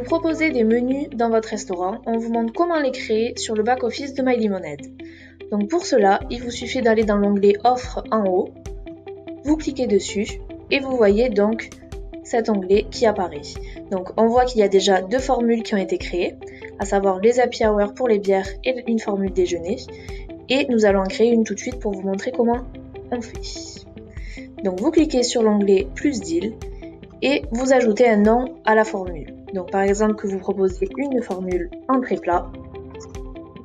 proposez des menus dans votre restaurant, on vous montre comment les créer sur le back-office de MyLemonade. Donc pour cela, il vous suffit d'aller dans l'onglet Offres en haut, vous cliquez dessus et vous voyez donc cet onglet qui apparaît. Donc on voit qu'il y a déjà 2 formules qui ont été créées, à savoir les happy hours pour les bières et une formule déjeuner. Et nous allons en créer une tout de suite pour vous montrer comment on fait. Donc vous cliquez sur l'onglet Plus deal et vous ajoutez un nom à la formule. Donc par exemple que vous proposez une formule entrée plat,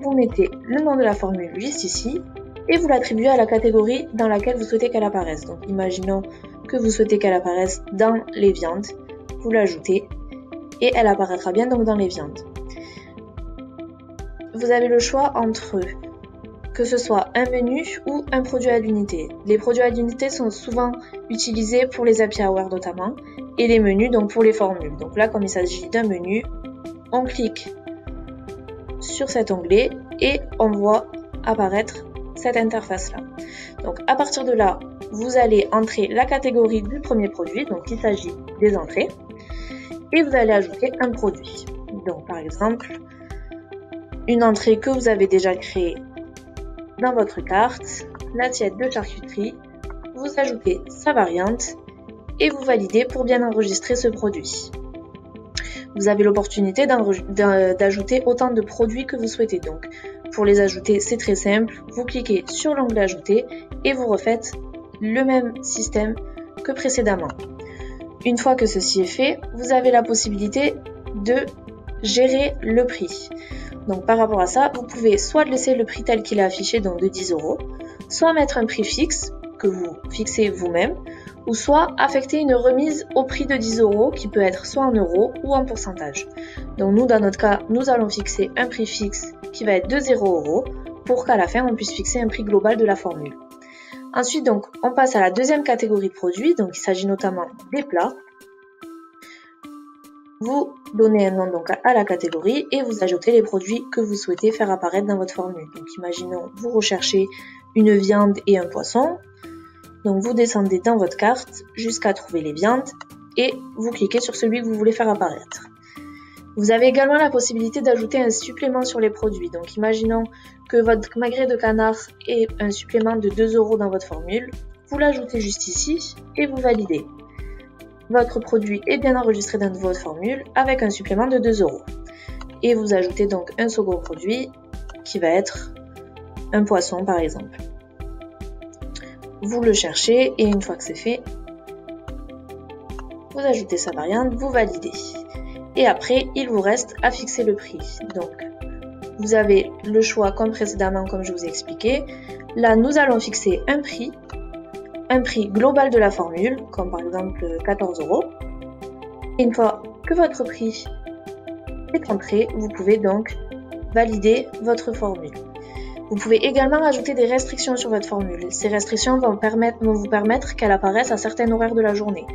vous mettez le nom de la formule juste ici et vous l'attribuez à la catégorie dans laquelle vous souhaitez qu'elle apparaisse. Donc imaginons que vous souhaitez qu'elle apparaisse dans les viandes, vous l'ajoutez et elle apparaîtra bien donc dans les viandes. Vous avez le choix entre que ce soit un menu ou un produit à l'unité. Les produits à l'unité sont souvent utilisés pour les happy hours notamment, et les menus donc pour les formules. Donc là, comme il s'agit d'un menu, on clique sur cet onglet et on voit apparaître cette interface-là. Donc à partir de là, vous allez entrer la catégorie du premier produit, donc il s'agit des entrées, et vous allez ajouter un produit. Donc par exemple, une entrée que vous avez déjà créée dans votre carte, l'assiette de charcuterie, vous ajoutez sa variante et vous validez pour bien enregistrer ce produit. Vous avez l'opportunité d'ajouter autant de produits que vous souhaitez. Donc, pour les ajouter, c'est très simple. Vous cliquez sur l'onglet Ajouter et vous refaites le même système que précédemment. Une fois que ceci est fait, vous avez la possibilité de gérer le prix. Donc par rapport à ça, vous pouvez soit laisser le prix tel qu'il est affiché, donc de 10 €, soit mettre un prix fixe que vous fixez vous-même, ou soit affecter une remise au prix de 10 € qui peut être soit en euros ou en pourcentage. Donc nous, dans notre cas, nous allons fixer un prix fixe qui va être de 0 € pour qu'à la fin, on puisse fixer un prix global de la formule. Ensuite, donc, on passe à la deuxième catégorie de produits, donc il s'agit notamment des plats. Vous donnez un nom donc à la catégorie et vous ajoutez les produits que vous souhaitez faire apparaître dans votre formule. Donc imaginons, vous recherchez une viande et un poisson. Donc vous descendez dans votre carte jusqu'à trouver les viandes et vous cliquez sur celui que vous voulez faire apparaître. Vous avez également la possibilité d'ajouter un supplément sur les produits. Donc imaginons que votre magret de canard ait un supplément de 2 € dans votre formule. Vous l'ajoutez juste ici et vous validez. Votre produit est bien enregistré dans votre formule avec un supplément de 2 €. Et vous ajoutez donc un second produit qui va être un poisson par exemple. Vous le cherchez et une fois que c'est fait, vous ajoutez sa variante, vous validez. Et après, il vous reste à fixer le prix. Donc, vous avez le choix comme précédemment, comme je vous ai expliqué. Là, nous allons fixer un prix global de la formule, comme par exemple 14 €. Et une fois que votre prix est entré, vous pouvez donc valider votre formule. Vous pouvez également ajouter des restrictions sur votre formule. Ces restrictions vont vous permettre qu'elle apparaisse à certains horaires de la journée.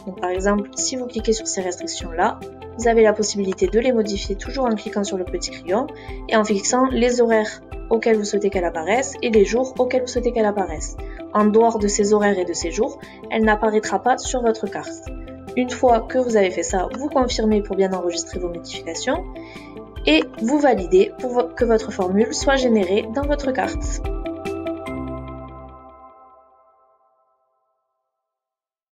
Donc par exemple, si vous cliquez sur ces restrictions-là, vous avez la possibilité de les modifier toujours en cliquant sur le petit crayon et en fixant les horaires auxquels vous souhaitez qu'elle apparaisse et les jours auxquels vous souhaitez qu'elle apparaisse. En dehors de ces horaires et de ces jours, elle n'apparaîtra pas sur votre carte. Une fois que vous avez fait ça, vous confirmez pour bien enregistrer vos modifications et vous validez pour que votre formule soit générée dans votre carte.